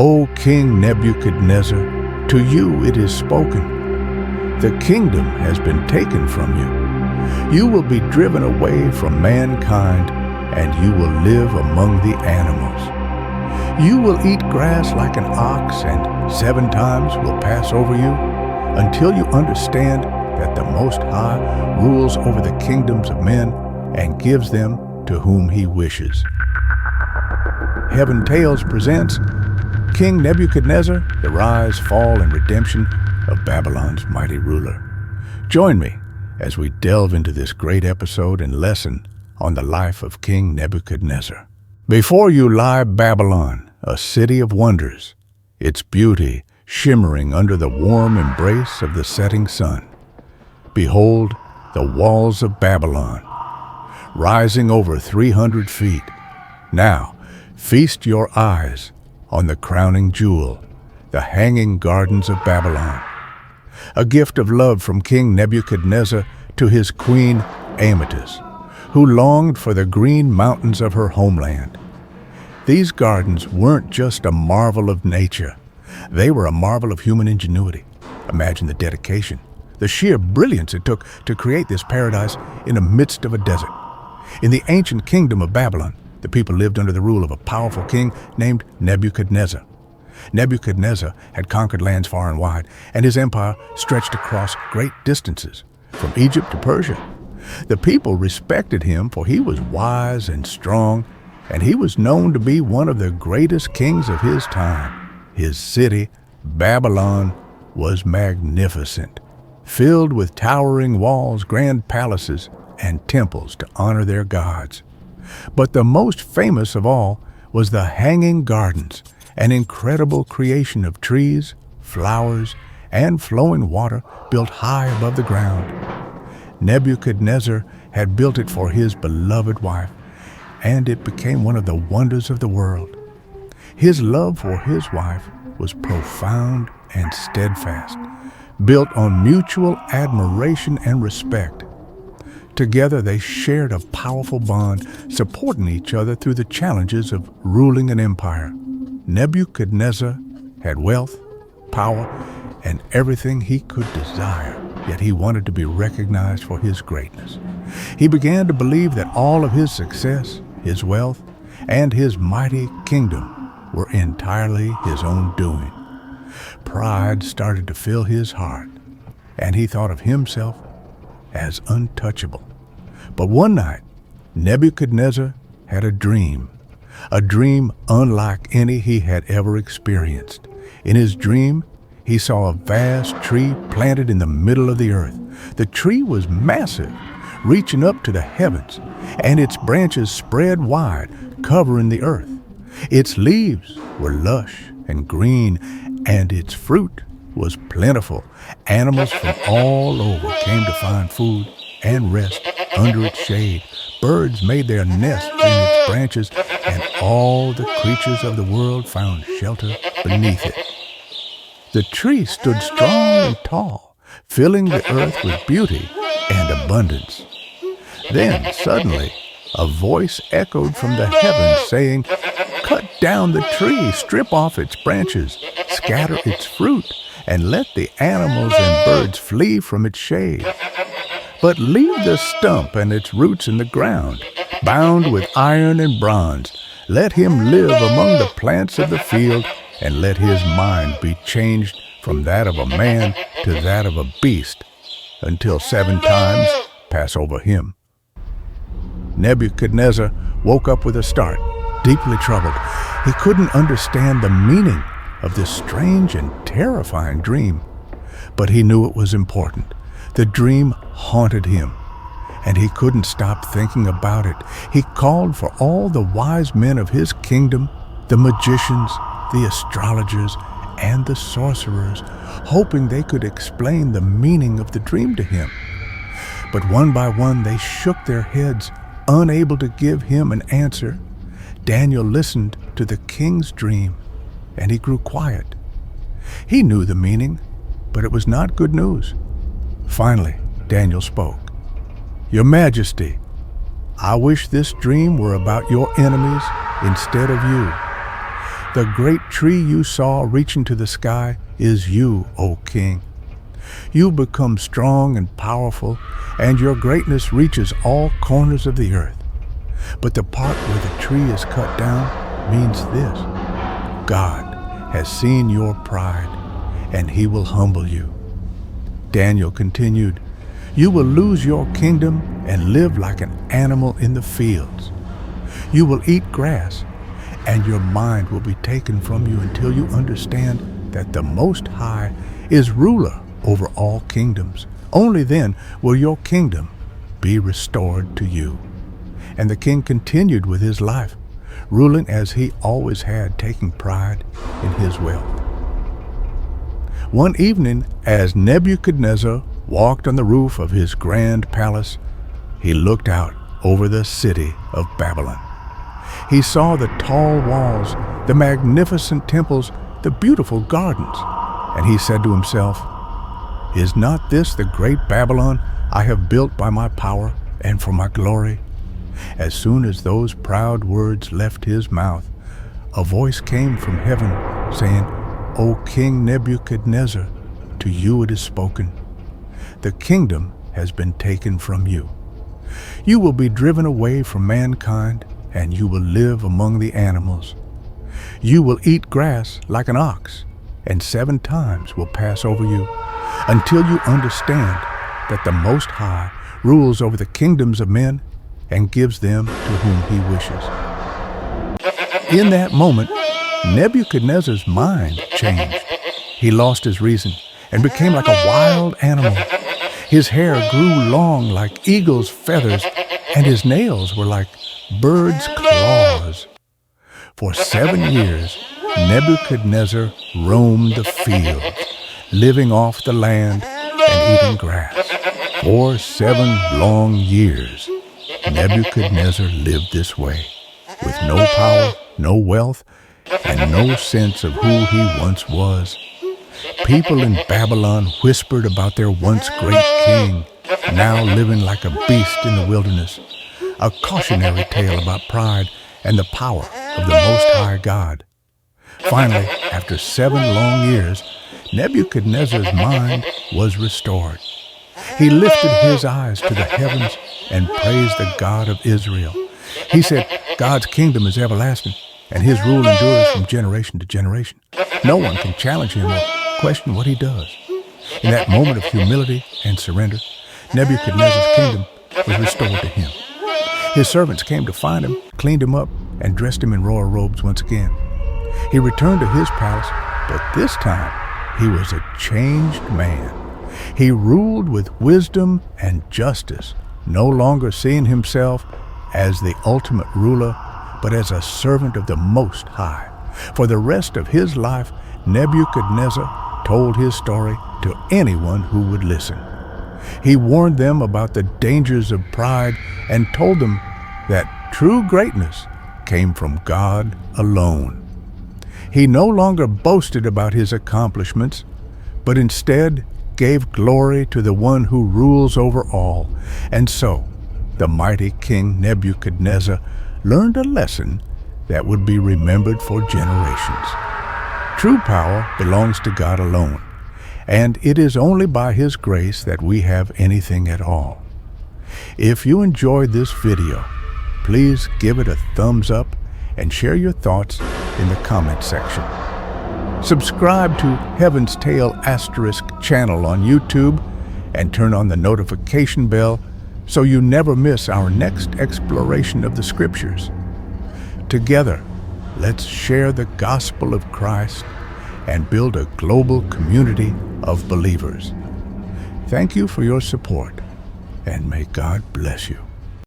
O King Nebuchadnezzar, to you it is spoken. The kingdom has been taken from you. You will be driven away from mankind, and you will live among the animals. You will eat grass like an ox, and 7 times will pass over you, until you understand that the Most High rules over the kingdoms of men and gives them to whom he wishes. Heaven Tales presents King Nebuchadnezzar, the rise, fall, and redemption of Babylon's mighty ruler. Join me as we delve into this great episode and lesson on the life of King Nebuchadnezzar. Before you lie Babylon, a city of wonders, its beauty shimmering under the warm embrace of the setting sun. Behold the walls of Babylon, rising over 300 feet. Now, feast your eyes on the crowning jewel, the hanging gardens of Babylon, a gift of love from King Nebuchadnezzar to his queen Amytas, who longed for the green mountains of her homeland. These gardens weren't just a marvel of nature. They were a marvel of human ingenuity. Imagine the dedication, the sheer brilliance it took to create this paradise in the midst of a desert. In the ancient kingdom of Babylon, the people lived under the rule of a powerful king named Nebuchadnezzar. Nebuchadnezzar had conquered lands far and wide, and his empire stretched across great distances, from Egypt to Persia. The people respected him, for he was wise and strong, and he was known to be one of the greatest kings of his time. His city, Babylon, was magnificent, filled with towering walls, grand palaces, and temples to honor their gods. But the most famous of all was the Hanging Gardens, an incredible creation of trees, flowers, and flowing water built high above the ground. Nebuchadnezzar had built it for his beloved wife, and it became one of the wonders of the world. His love for his wife was profound and steadfast, built on mutual admiration and respect. Together they shared a powerful bond, supporting each other through the challenges of ruling an empire. Nebuchadnezzar had wealth, power, and everything he could desire, yet he wanted to be recognized for his greatness. He began to believe that all of his success, his wealth, and his mighty kingdom were entirely his own doing. Pride started to fill his heart, and he thought of himself as untouchable. But one night, Nebuchadnezzar had a dream unlike any he had ever experienced. In his dream, he saw a vast tree planted in the middle of the earth. The tree was massive, reaching up to the heavens, and its branches spread wide, covering the earth. Its leaves were lush and green, and its fruit was plentiful. Animals from all over came to find food and rest under its shade. Birds made their nests in its branches, and all the creatures of the world found shelter beneath it. The tree stood strong and tall, filling the earth with beauty and abundance. Then, suddenly, a voice echoed from the heavens saying, "Cut down the tree, strip off its branches, scatter its fruit, and let the animals and birds flee from its shade. But leave the stump and its roots in the ground, bound with iron and bronze. Let him live among the plants of the field, and let his mind be changed from that of a man to that of a beast, until 7 times pass over him." Nebuchadnezzar woke up with a start, deeply troubled. He couldn't understand the meaning of this strange and terrifying dream, but he knew it was important. The dream haunted him, and he couldn't stop thinking about it. He called for all the wise men of his kingdom, the magicians, the astrologers, and the sorcerers, hoping they could explain the meaning of the dream to him. But one by one they shook their heads, unable to give him an answer. Daniel listened to the king's dream, and he grew quiet. He knew the meaning, but it was not good news. Finally, Daniel spoke. "Your Majesty, I wish this dream were about your enemies instead of you. The great tree you saw reaching to the sky is you, O king. You become strong and powerful, and your greatness reaches all corners of the earth. But the part where the tree is cut down means this: God has seen your pride, and he will humble you. Daniel continued, you will lose your kingdom and live like an animal in the fields. You will eat grass, and your mind will be taken from you until you understand that the Most High is ruler over all kingdoms. Only then will your kingdom be restored to you. And the king continued with his life, ruling as he always had, taking pride in his wealth. One evening, as Nebuchadnezzar walked on the roof of his grand palace, he looked out over the city of Babylon. He saw the tall walls, the magnificent temples, the beautiful gardens, and he said to himself, is not this the great Babylon I have built by my power and for my glory? As soon as those proud words left his mouth, a voice came from heaven saying, O King Nebuchadnezzar, to you it is spoken. The kingdom has been taken from you. You will be driven away from mankind, and you will live among the animals. You will eat grass like an ox, and 7 times will pass over you, until you understand that the Most High rules over the kingdoms of men and gives them to whom he wishes. In that moment, Nebuchadnezzar's mind changed. He lost his reason and became like a wild animal. His hair grew long like eagle's feathers, and his nails were like birds' claws. For 7 years, Nebuchadnezzar roamed the fields, living off the land and eating grass. For 7 long years, Nebuchadnezzar lived this way, with no power, no wealth, and no sense of who he once was. People in Babylon whispered about their once great king, now living like a beast in the wilderness, a cautionary tale about pride and the power of the Most High God. Finally, after 7 long years, Nebuchadnezzar's mind was restored. He lifted his eyes to the heavens and praised the God of Israel. He said, God's kingdom is everlasting, and his rule endures from generation to generation. No one can challenge him or question what he does. In that moment of humility and surrender, Nebuchadnezzar's kingdom was restored to him. His servants came to find him, cleaned him up, and dressed him in royal robes once again. He returned to his palace, but this time he was a changed man. He ruled with wisdom and justice, no longer seeing himself as the ultimate ruler, but as a servant of the Most High. For the rest of his life, Nebuchadnezzar told his story to anyone who would listen. He warned them about the dangers of pride and told them that true greatness came from God alone. He no longer boasted about his accomplishments, but instead gave glory to the one who rules over all. And so, the mighty King Nebuchadnezzar learned a lesson that would be remembered for generations. True power belongs to God alone, and it is only by His grace that we have anything at all. If you enjoyed this video, please give it a thumbs up and share your thoughts in the comment section. Subscribe to Heaven's Tale * channel on YouTube and turn on the notification bell so you never miss our next exploration of the Scriptures. Together, let's share the gospel of Christ and build a global community of believers. Thank you for your support, and may God bless you.